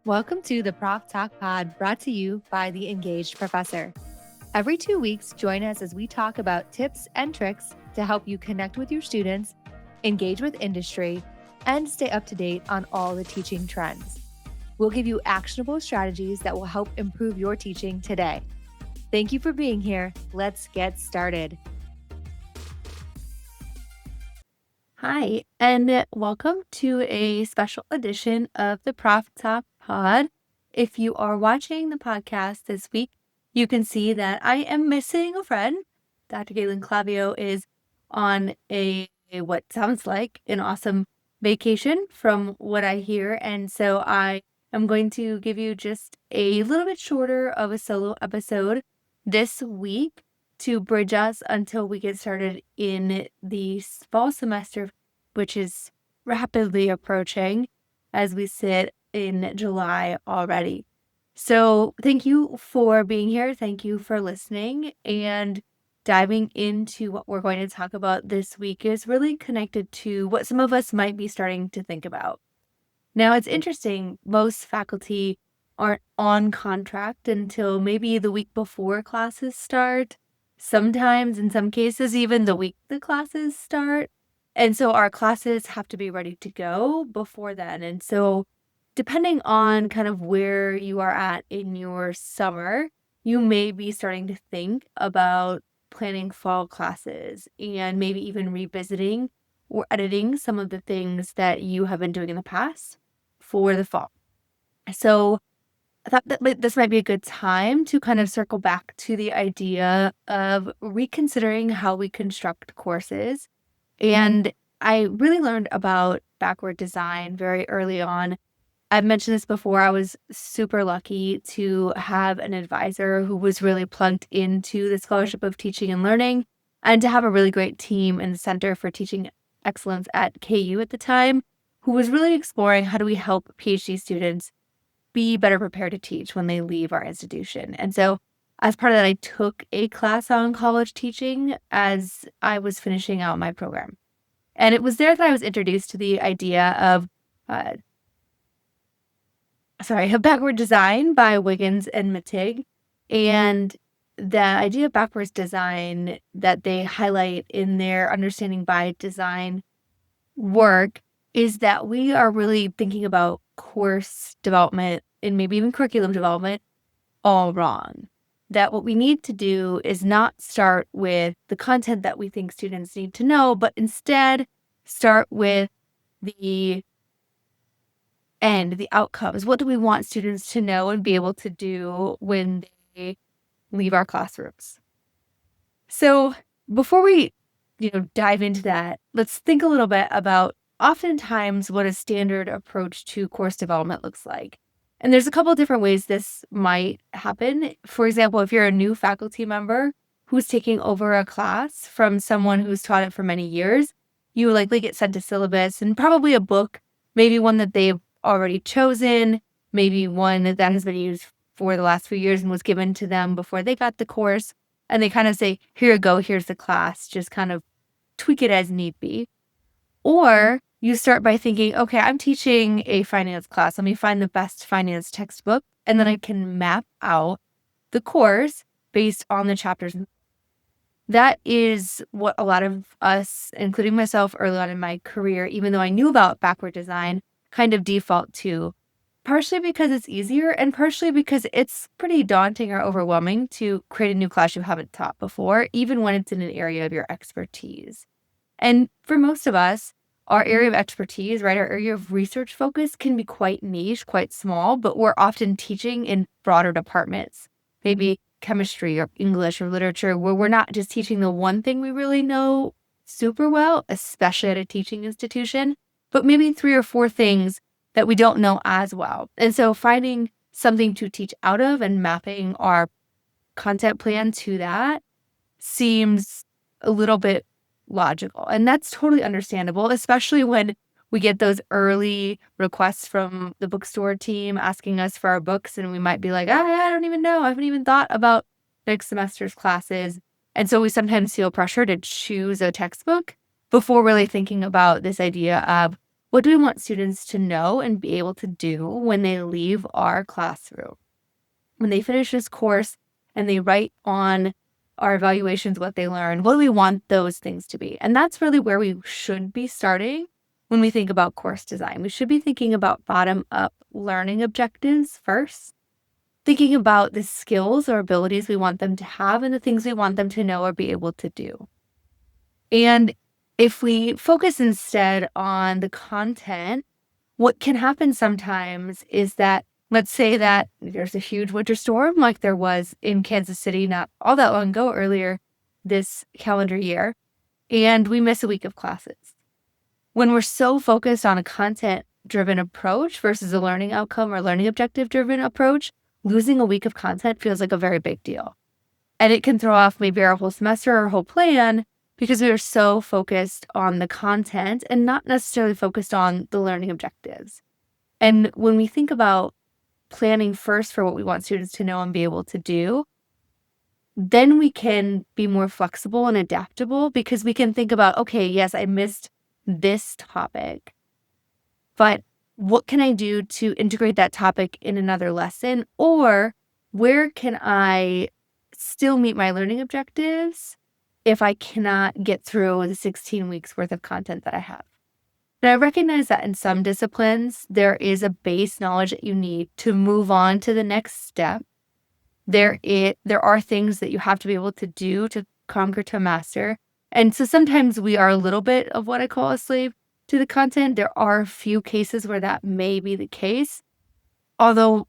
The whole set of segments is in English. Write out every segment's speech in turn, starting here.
Welcome to the Prof Talk Pod, brought to you by the Engaged Professor. Every 2 weeks, join us as we talk about tips and tricks to help you connect with your students, engage with industry, and stay up to date on all the teaching trends. We'll give you actionable strategies that will help improve your teaching today. Thank you for being here. Let's get started. Hi, and welcome to a special edition of the Prof Talk Pod. If you are watching the podcast this week, you can see that I am missing a friend. Dr. Galen Clavio is on what sounds like an awesome vacation from what I hear, and so I am going to give you just a little bit shorter of a solo episode this week to bridge us until we get started in the fall semester, which is rapidly approaching as we sit in July already. So thank you for being here. Thank you for listening. And diving into what we're going to talk about this week is really connected to what some of us might be starting to think about. Now, it's interesting. Most faculty aren't on contract until maybe the week before classes start. Sometimes, in some cases, even the week the classes start. And so our classes have to be ready to go before then. And so depending on kind of where you are at in your summer, you may be starting to think about planning fall classes and maybe even revisiting or editing some of the things that you have been doing in the past for the fall. So I thought that this might be a good time to kind of circle back to the idea of reconsidering how we construct courses. And I really learned about backward design very early on. I've mentioned this before. I was super lucky to have an advisor who was really plugged into the Scholarship of Teaching and Learning, and to have a really great team in the Center for Teaching Excellence at KU at the time, who was really exploring how do we help PhD students be better prepared to teach when they leave our institution. And so as part of that, I took a class on college teaching as I was finishing out my program. And it was there that I was introduced to the idea of backward design by Wiggins and Mattig. And the idea of backwards design that they highlight in their Understanding by Design work is that we are really thinking about course development and maybe even curriculum development all wrong. That what we need to do is not start with the content that we think students need to know, but instead start with the end, the outcomes. What do we want students to know and be able to do when they leave our classrooms? So before we dive into that, let's think a little bit about oftentimes what a standard approach to course development looks like. And there's a couple different ways this might happen. For example, if you're a new faculty member who's taking over a class from someone who's taught it for many years, you will likely get sent a syllabus and probably a book, maybe one that they've already chosen, maybe one that has been used for the last few years and was given to them before they got the course. And they kind of say, here you go, here's the class, just kind of tweak it as need be. Or you start by thinking, okay, I'm teaching a finance class. Let me find the best finance textbook, and then I can map out the course based on the chapters. That is what a lot of us, including myself early on in my career, even though I knew about backward design, kind of default to, partially because it's easier and partially because it's pretty daunting or overwhelming to create a new class you haven't taught before, even when it's in an area of your expertise. And for most of us, our area of expertise, right, our area of research focus can be quite niche, quite small, but we're often teaching in broader departments, maybe chemistry or English or literature, where we're not just teaching the one thing we really know super well, especially at a teaching institution, but maybe 3 or 4 things that we don't know as well. And so finding something to teach out of and mapping our content plan to that seems a little bit logical. And that's totally understandable, especially when we get those early requests from the bookstore team asking us for our books, and we might be like, I don't even know. I haven't even thought about next semester's classes. And so we sometimes feel pressure to choose a textbook before really thinking about this idea of What do we want students to know and be able to do when they leave our classroom? When they finish this course and they write on our evaluations what they learned, what do we want those things to be? And that's really where we should be starting when we think about course design. We should be thinking about bottom-up learning objectives first, thinking about the skills or abilities we want them to have and the things we want them to know or be able to do. And if we focus instead on the content, what can happen sometimes is that, let's say that there's a huge winter storm like there was in Kansas City not all that long ago, earlier this calendar year, and we miss a week of classes. When we're so focused on a content-driven approach versus a learning outcome or learning objective-driven approach, losing a week of content feels like a very big deal. And it can throw off maybe our whole semester or whole plan because we are so focused on the content and not necessarily focused on the learning objectives. And when we think about planning first for what we want students to know and be able to do, then we can be more flexible and adaptable because we can think about, okay, yes, I missed this topic, but what can I do to integrate that topic in another lesson? Or where can I still meet my learning objectives if I cannot get through the 16 weeks worth of content that I have? And I recognize that in some disciplines, there is a base knowledge that you need to move on to the next step. There are things that you have to be able to do to conquer, to master. And so sometimes we are a little bit of what I call a slave to the content. There are a few cases where that may be the case. Although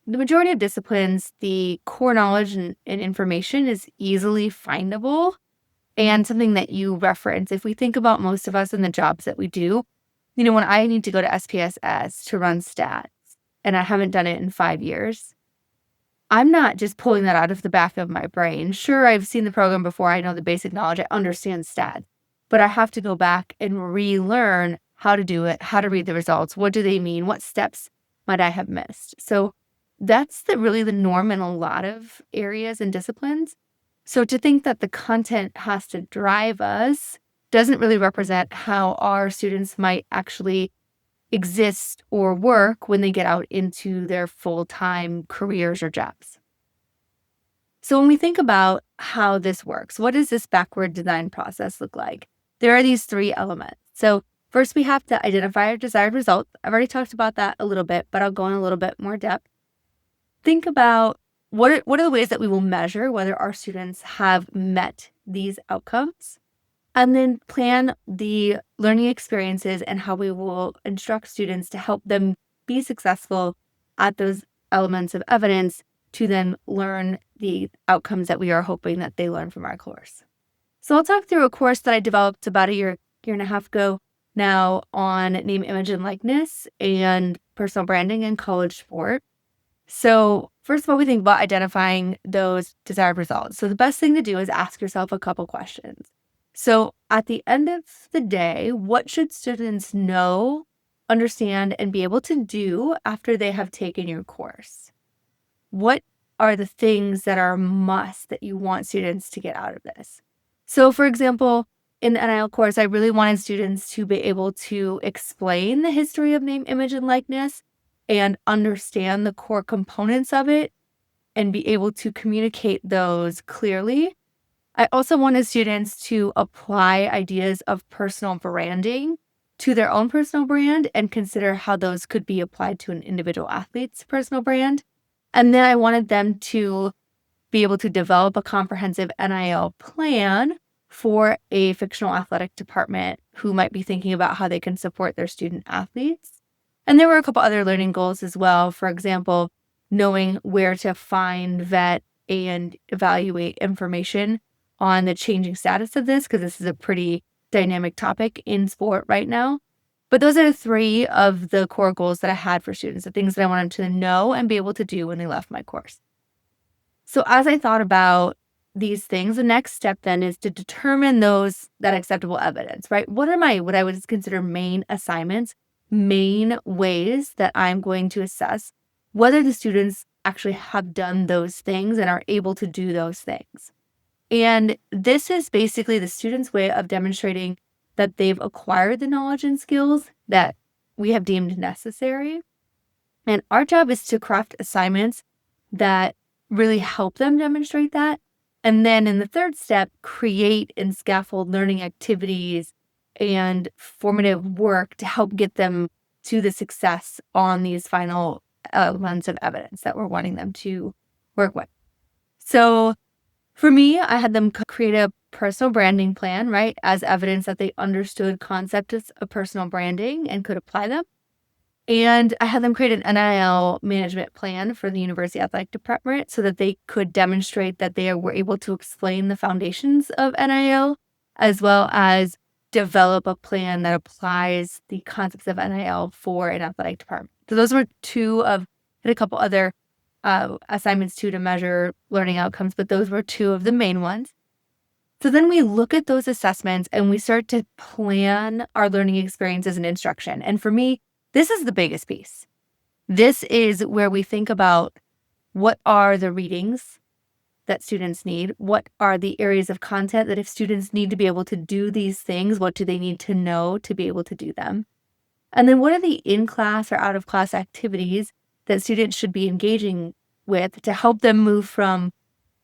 the majority of disciplines, the core knowledge and information is easily findable and something that you reference. If we think about most of us in the jobs that we do, when I need to go to SPSS to run stats and I haven't done it in 5 years, I'm not just pulling that out of the back of my brain. Sure, I've seen the program before. I know the basic knowledge. I understand stats. But I have to go back and relearn how to do it, how to read the results. What do they mean? What steps might I have missed? So that's really the norm in a lot of areas and disciplines. So to think that the content has to drive us doesn't really represent how our students might actually exist or work when they get out into their full-time careers or jobs. So when we think about how this works, what does this backward design process look like? There are these 3 elements. So first we have to identify our desired results. I've already talked about that a little bit, but I'll go in a little bit more depth. Think about what are the ways that we will measure whether our students have met these outcomes, and then plan the learning experiences and how we will instruct students to help them be successful at those elements of evidence to then learn the outcomes that we are hoping that they learn from our course. So I'll talk through a course that I developed about a year and a half ago now on name, image, and likeness and personal branding in college sport. So first of all, we think about identifying those desired results. So the best thing to do is ask yourself a couple questions. So at the end of the day, what should students know, understand, and be able to do after they have taken your course? What are the things that are a must that you want students to get out of this? So for example, in the NIL course, I really wanted students to be able to explain the history of name, image, and likeness and understand the core components of it and be able to communicate those clearly. I also wanted students to apply ideas of personal branding to their own personal brand and consider how those could be applied to an individual athlete's personal brand. And then I wanted them to be able to develop a comprehensive NIL plan for a fictional athletic department who might be thinking about how they can support their student athletes. And there were a couple other learning goals as well. For example, knowing where to find, vet, and evaluate information on the changing status of this, because this is a pretty dynamic topic in sport right now. But those are 3 of the core goals that I had for students, the things that I wanted to know and be able to do when they left my course. So as I thought about these things, the next step then is to determine that acceptable evidence, right? What I would consider main assignments, main ways that I'm going to assess whether the students actually have done those things and are able to do those things. And this is basically the student's way of demonstrating that they've acquired the knowledge and skills that we have deemed necessary. And our job is to craft assignments that really help them demonstrate that. And then in the third step, create and scaffold learning activities and formative work to help get them to the success on these final elements of evidence that we're wanting them to work with. So for me, I had them create a personal branding plan, right, as evidence that they understood concepts of personal branding and could apply them. And I had them create an NIL management plan for the university athletic department so that they could demonstrate that they were able to explain the foundations of NIL, as well as develop a plan that applies the concepts of NIL for an athletic department. So those were two of, and a couple other assignments too to measure learning outcomes, but those were two of the main ones. So then we look at those assessments and we start to plan our learning experiences and instruction. And for me, this is the biggest piece. This is where we think about what are the readings that students need? What are the areas of content that if students need to be able to do these things, what do they need to know to be able to do them? And then what are the in-class or out-of-class activities that students should be engaging with to help them move from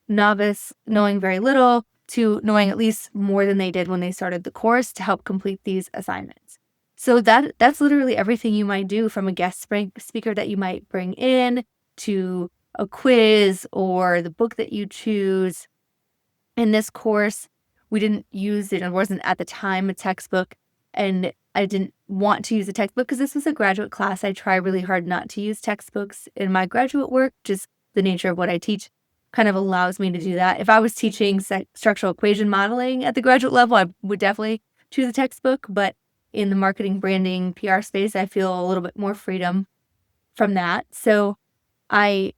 novice, knowing very little, to knowing at least more than they did when they started the course to help complete these assignments. So that's literally everything you might do, from a guest speaker that you might bring in to a quiz or the book that you choose. In this course, we didn't use it. It wasn't at the time a textbook, and I didn't want to use a textbook because this was a graduate class. I try really hard not to use textbooks in my graduate work. Just the nature of what I teach kind of allows me to do that. If I was teaching structural equation modeling at the graduate level, I would definitely choose a textbook, but in the marketing, branding, PR space, I feel a little bit more freedom from that. So I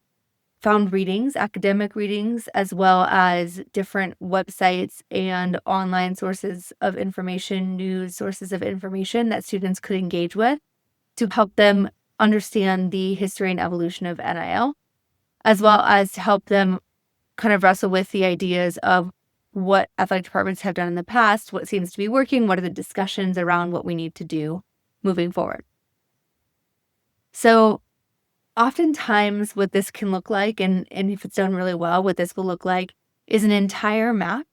found readings, academic readings, as well as different websites and online sources of information, news sources of information that students could engage with to help them understand the history and evolution of NIL, as well as to help them kind of wrestle with the ideas of what athletic departments have done in the past, what seems to be working, what are the discussions around what we need to do moving forward. So oftentimes what this can look like, and if it's done really well, what this will look like is an entire map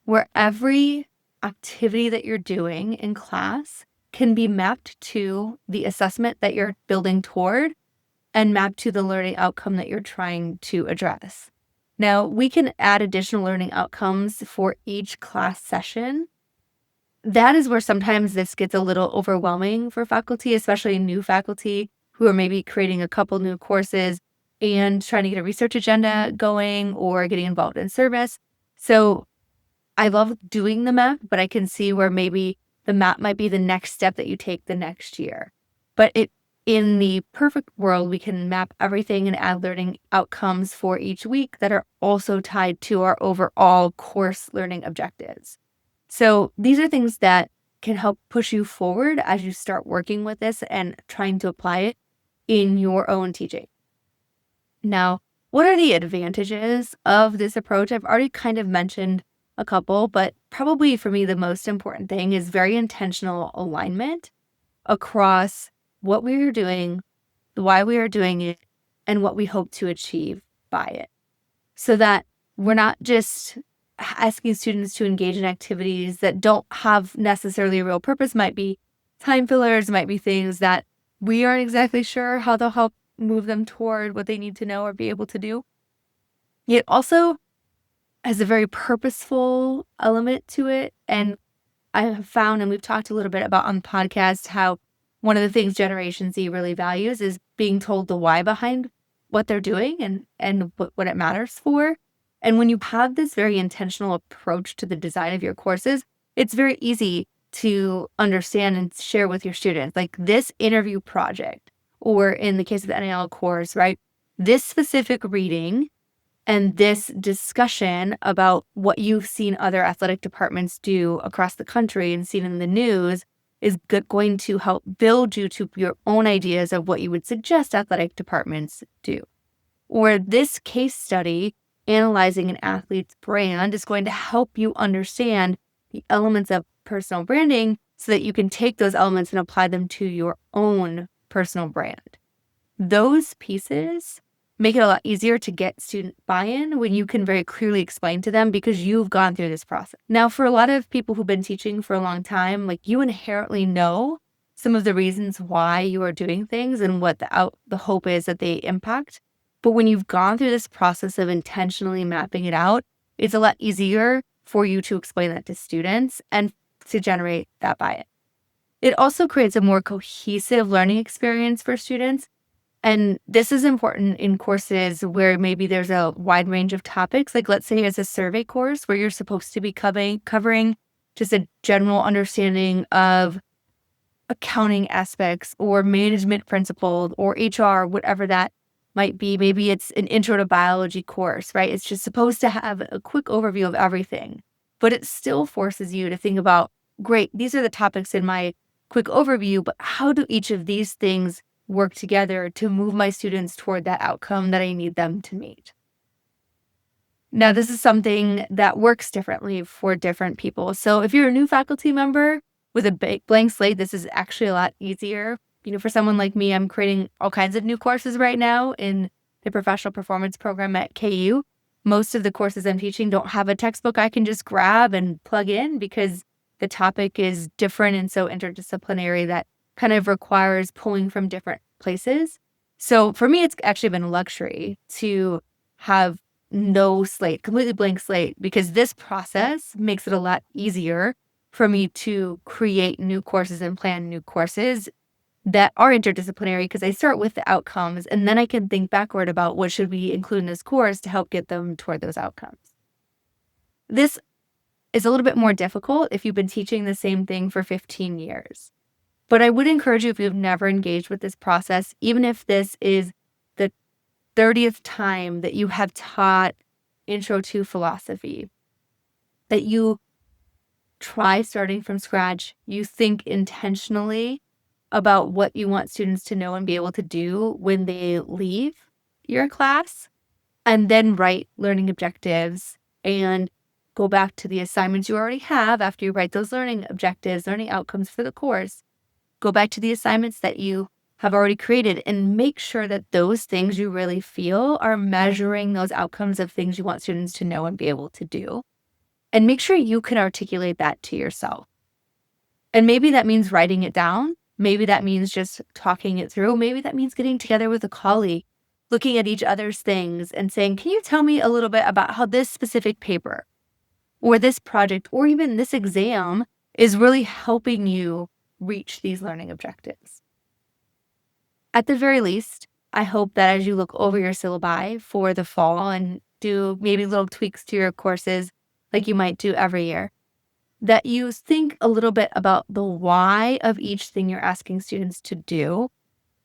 where every activity that you're doing in class can be mapped to the assessment that you're building toward and mapped to the learning outcome that you're trying to address. Now, we can add additional learning outcomes for each class session. That is where sometimes this gets a little overwhelming for faculty, especially new faculty who are maybe creating a couple new courses and trying to get a research agenda going or getting involved in service. So I love doing the map, but I can see where maybe the map might be the next step that you take the next year. But in the perfect world, we can map everything and add learning outcomes for each week that are also tied to our overall course learning objectives. So these are things that can help push you forward as you start working with this and trying to apply it in your own teaching. Now, what are the advantages of this approach? I've already kind of mentioned a couple, but probably for me, the most important thing is very intentional alignment across what we are doing, why we are doing it, and what we hope to achieve by it. So that we're not just asking students to engage in activities that don't have necessarily a real purpose, might be time fillers, might be things that we aren't exactly sure how they'll help move them toward what they need to know or be able to do. It also has a very purposeful element to it. And I have found, and we've talked a little bit about on the podcast, how one of the things Generation Z really values is being told the why behind what they're doing and what it matters for. And when you have this very intentional approach to the design of your courses, it's very easy to understand and share with your students, like this interview project, or in the case of the NIL course, right? This specific reading and this discussion about what you've seen other athletic departments do across the country and seen in the news is going to help build you to your own ideas of what you would suggest athletic departments do. Or this case study analyzing an athlete's brand is going to help you understand the elements of personal branding so that you can take those elements and apply them to your own personal brand. Those pieces make it a lot easier to get student buy-in when you can very clearly explain to them because you've gone through this process. Now, for a lot of people who've been teaching for a long time, like you inherently know some of the reasons why you are doing things and what the hope is that they impact. But when you've gone through this process of intentionally mapping it out, it's a lot easier for you to explain that to students and to generate that buy-in. It also creates a more cohesive learning experience for students. And this is important in courses where maybe there's a wide range of topics. Like let's say it's a survey course where you're supposed to be covering just a general understanding of accounting aspects or management principles or HR, whatever that might be. Maybe it's an intro to biology course, right? It's just supposed to have a quick overview of everything, but it still forces you to think about, great, these are the topics in my quick overview, but how do each of these things work together to move my students toward that outcome that I need them to meet? Now, this is something that works differently for different people. So if you're a new faculty member with a blank slate, this is actually a lot easier. For someone like me, I'm creating all kinds of new courses right now in the professional performance program at KU. Most of the courses I'm teaching don't have a textbook I can just grab and plug in because the topic is different and so interdisciplinary that kind of requires pulling from different places. So for me, it's actually been a luxury to have no slate, completely blank slate, because this process makes it a lot easier for me to create new courses and plan new courses that are interdisciplinary because I start with the outcomes and then I can think backward about what should we include in this course to help get them toward those outcomes. This is a little bit more difficult if you've been teaching the same thing for 15 years. But I would encourage you, if you've never engaged with this process, even if this is the 30th time that you have taught Intro to Philosophy, that you try starting from scratch, you think intentionally about what you want students to know and be able to do when they leave your class, and then write learning objectives and go back to the assignments you already have after you write those learning objectives, learning outcomes for the course. Go back to the assignments that you have already created and make sure that those things you really feel are measuring those outcomes of things you want students to know and be able to do. And make sure you can articulate that to yourself. And maybe that means writing it down. Maybe that means just talking it through. Maybe that means getting together with a colleague, looking at each other's things and saying, can you tell me a little bit about how this specific paper or this project or even this exam is really helping you reach these learning objectives? At the very least, I hope that as you look over your syllabi for the fall and do maybe little tweaks to your courses like you might do every year, that you think a little bit about the why of each thing you're asking students to do,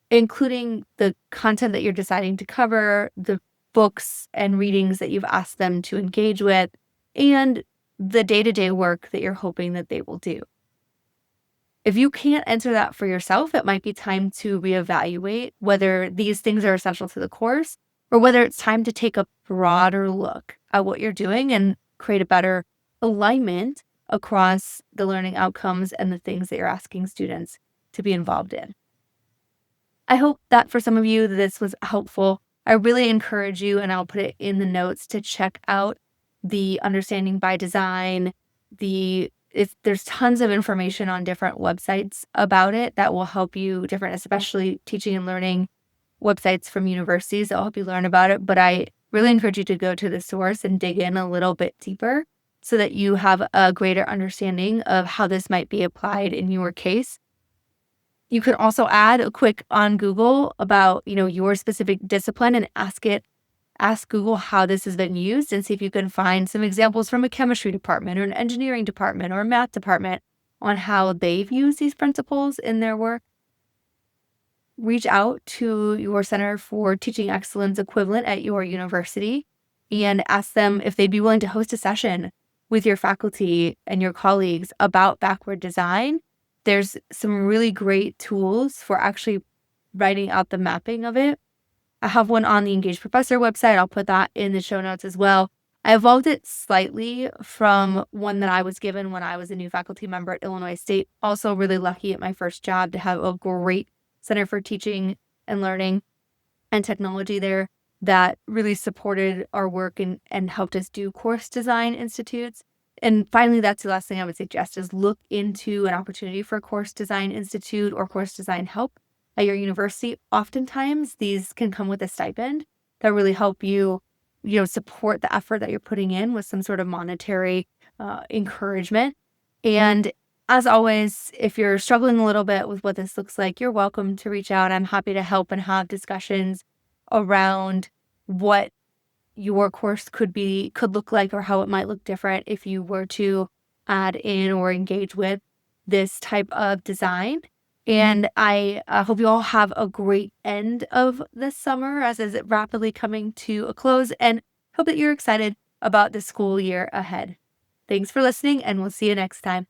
including the content that you're deciding to cover, the books and readings that you've asked them to engage with, and the day-to-day work that you're hoping that they will do. If you can't answer that for yourself, it might be time to reevaluate whether these things are essential to the course or whether it's time to take a broader look at what you're doing and create a better alignment across the learning outcomes and the things that you're asking students to be involved in. I hope that for some of you this was helpful. I really encourage you, and I'll put it in the notes, to check out the Understanding by Design. There's tons of information on different websites about it that will help you, especially teaching and learning websites from universities that will help you learn about it. But I really encourage you to go to the source and dig in a little bit deeper so that you have a greater understanding of how this might be applied in your case. You can also add a quick on Google about, your specific discipline and ask Google how this has been used and see if you can find some examples from a chemistry department or an engineering department or a math department on how they've used these principles in their work. Reach out to your Center for Teaching Excellence equivalent at your university and ask them if they'd be willing to host a session with your faculty and your colleagues about backward design. There's some really great tools for actually writing out the mapping of it. I have one on the Engaged Professor website. I'll put that in the show notes as well. I evolved it slightly from one that I was given when I was a new faculty member at Illinois State. Also really lucky at my first job to have a great Center for Teaching and Learning and Technology there that really supported our work and helped us do course design institutes. And finally, that's the last thing I would suggest is look into an opportunity for a course design institute or course design help at your university. Oftentimes, these can come with a stipend that really help you, support the effort that you're putting in with some sort of monetary encouragement. And as always, if you're struggling a little bit with what this looks like, you're welcome to reach out. I'm happy to help and have discussions around what your course could look like, or how it might look different if you were to add in or engage with this type of design. And I hope you all have a great end of the summer as is it rapidly coming to a close, and hope that you're excited about the school year ahead. Thanks for listening, and we'll see you next time.